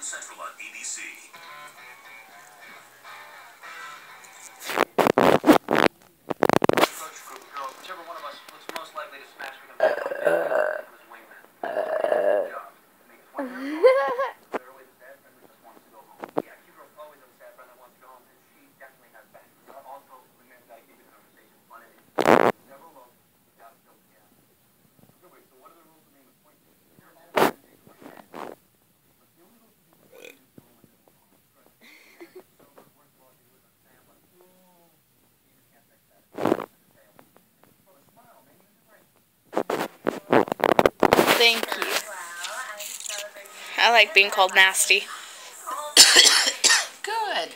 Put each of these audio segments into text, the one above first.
Central on ABC. Coach group of girls, whichever one of us looks most likely to smash with him, his wingman. Good job. Make 20 minutes. Clearly, the sad friend just wants to go home. Yeah, Q-Girl's always a sad friend that wants to go home, and she definitely has back. Also, the man got to keep the conversation fun and interesting. Never alone. Got to go together. Okay, wait, so what are the rules of being a point? You're all going to take a break. But the only rules to be a point is to only do one. Right. So, worst of all, you lose on Sam, like, ooh, you just can't fix that. Well, a smile, man. You do great. Thank you. I like being called nasty. Good.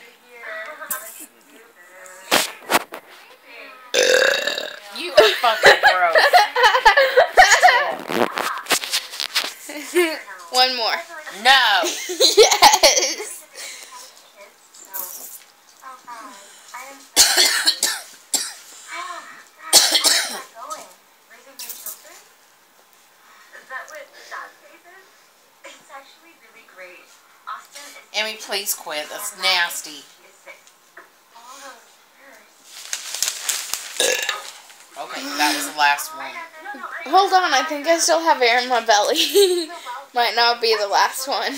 You are fucking gross. One more. No. Yes. Amy, please quit. That's nasty. Okay, that was the last one. Hold on, I think I still have air in my belly. Might not be the last one.